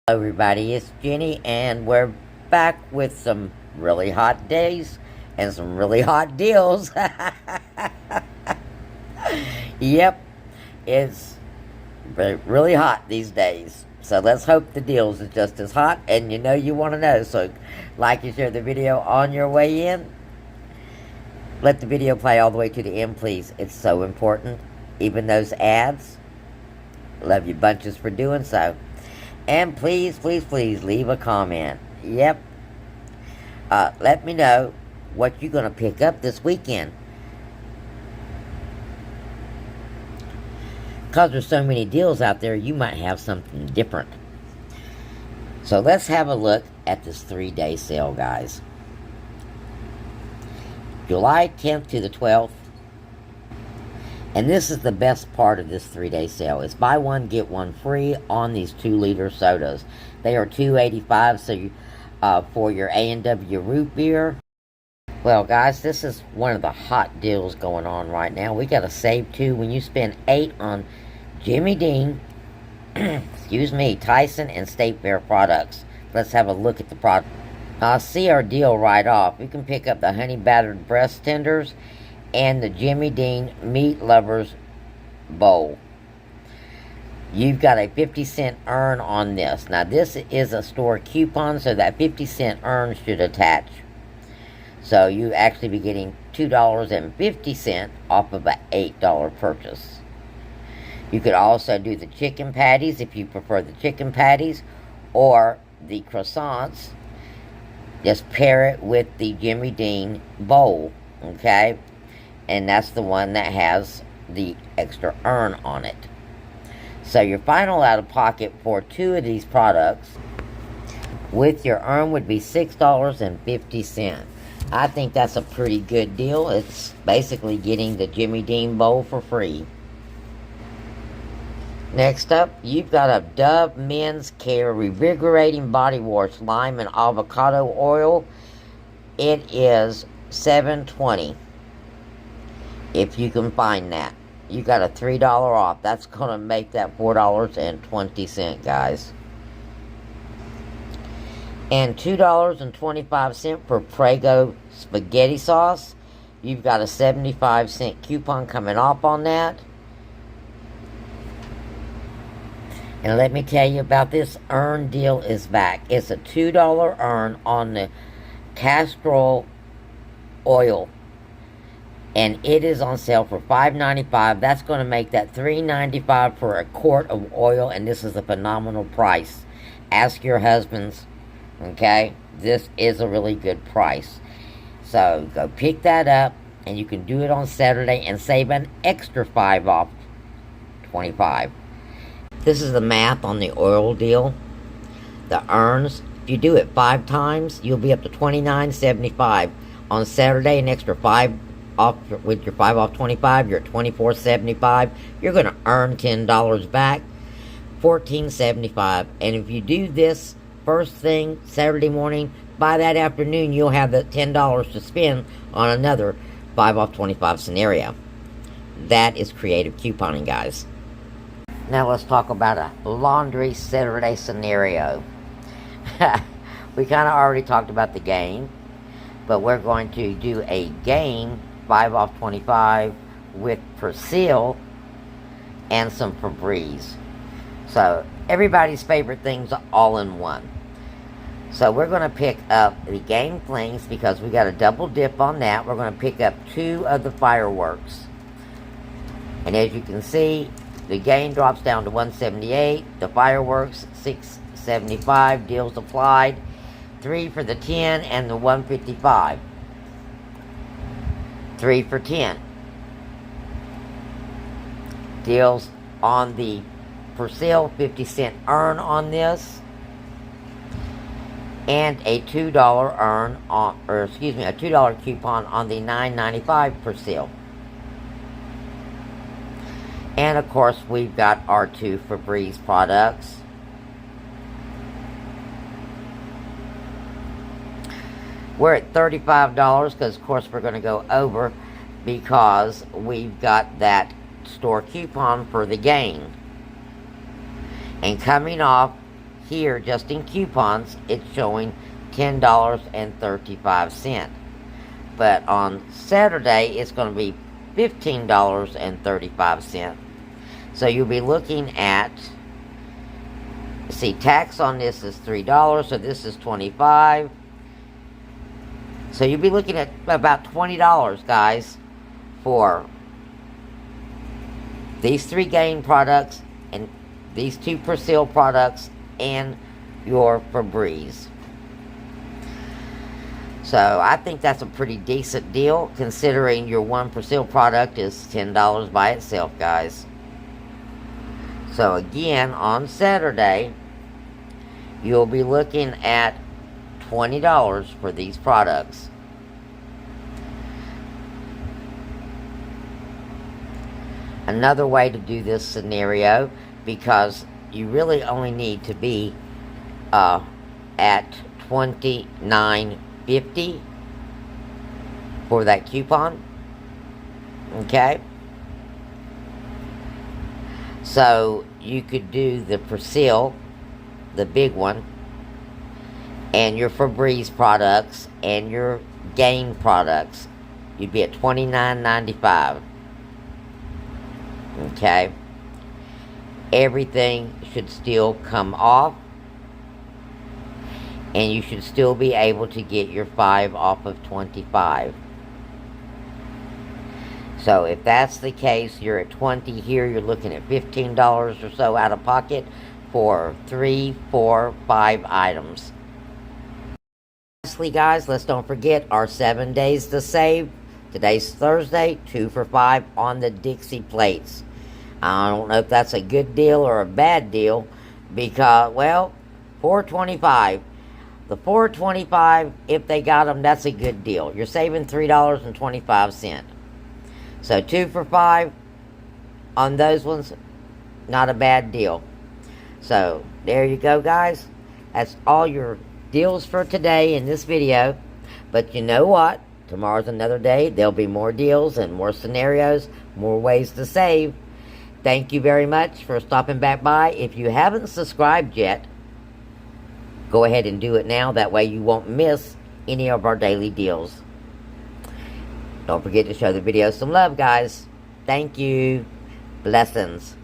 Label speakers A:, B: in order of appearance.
A: Hello everybody, it's Jenny and we're back with some really hot days and some really hot deals. Yep, it's really hot these days. So let's hope the deals is just as hot, and you want to know. So like and share the video on your way in. Let the video play all the way to the end, please. It's so important. Even those ads. Love you bunches for doing so. And please, please, please leave a comment. Yep. Let me know what you're going to pick up this weekend. Because there's so many deals out there, you might have something different. So let's have a look at this 3-day sale, guys. July 10th to the 12th. And this is the best part of this 3-day sale. It's buy one, get one free on these 2-liter sodas. They are $2.85 so you, for your A&W root beer. Well, guys, this is one of the hot deals going on right now. We got to save $2 when you spend $8 on Jimmy Dean, excuse me, Tyson, and State Fair products. Let's have a look at the product. See our deal right off. You can pick up the honey battered breast tenders and the Jimmy Dean Meat Lovers Bowl. You've got a 50-cent earn on this. Now, this is a store coupon, so that 50-cent earn should attach. So you actually be getting $2.50 off of an $8 purchase. You could also do the chicken patties if you prefer the chicken patties, or the croissants. Just pair it with the Jimmy Dean bowl, okay? And that's the one that has the extra earn on it. So your final out-of-pocket for 2 of these products with your earn would be $6.50. I think that's a pretty good deal. It's basically getting the Jimmy Dean bowl for free. Next up, you've got a Dove Men's Care Revigorating Body Wash Lime and Avocado Oil. It is $7.20. If you can find that. You got a $3 off. That's going to make that $4.20, guys. And $2.25 for Prego spaghetti sauce. You've got a 75-cent coupon coming off on that. And let me tell you about this earn deal is back. It's a $2 earn on the castor oil. And it is on sale for $5.95. That's going to make that $3.95 for a quart of oil. And this is a phenomenal price. Ask your husbands. Okay? This is a really good price. So go pick that up. And you can do it on Saturday and save an extra $5 off $25. This is the math on the oil deal. The earns. If you do it 5 times, you'll be up to $29.75. On Saturday, an extra $5 off with your 5 off 25. You're at $24.75. You're going to earn $10 back, $14.75. And if you do this first thing Saturday morning, by that afternoon, you'll have the $10 to spend on another 5 off 25 scenario. That is creative couponing, guys. Now let's talk about a laundry Saturday scenario. We kind of already talked about the game, but we're going to do a game 5 off 25 with Persil and some Febreze. So everybody's favorite things all in one. So we're going to pick up the game flings because we got a double dip on that. We're going to pick up 2 of the fireworks. And as you can see, the game drops down to $178. The fireworks, $6.75. Deals applied. 3 for the 10 and the $155. 3 for 10. Deals on the Persil, 50-cent earn on this. And a $2 earn on, or excuse me, a $2 coupon on the $9.95 Persil. And of course, we've got our 2 Febreze products. We're at $35 because, of course, we're going to go over because we've got that store coupon for the game. And coming off here, just in coupons, it's showing $10.35. But on Saturday, it's going to be $15.35. So you'll be looking at, see, tax on this is $3, so this is $25. So you'll be looking at about $20, guys, for these 3 Gain products and these 2 Persil products and your Febreze. So I think that's a pretty decent deal, considering your 1 Persil product is $10 by itself, guys. So again, on Saturday, you'll be looking at $20 for these products. Another way to do this scenario, because you really only need to be at $29.50 for that coupon. Okay? So you could do the Persil, the big one, and your Febreze products and your Gain products. You'd be at $29.95. Okay? Everything should still come off, and you should still be able to get your 5 off of 25. So if that's the case, you're at 20 here, you're looking at $15 or so out of pocket for 3, 4, 5 items. Lastly, guys, let's don't forget our 7 days to save. Today's Thursday, 2 for $5 on the Dixie plates. I don't know if that's a good deal or a bad deal, because, well, $4.25. The $4.25, if they got them, that's a good deal. You're saving $3.25. So 2 for $5 on those ones, not a bad deal. So there you go, guys. That's all your deals for today in this video. But you know what? Tomorrow's another day. There'll be more deals and more scenarios, more ways to save. Thank you very much for stopping back by. If you haven't subscribed yet, go ahead and do it now. That way you won't miss any of our daily deals. Don't forget to show the video some love, guys. Thank you. Blessings.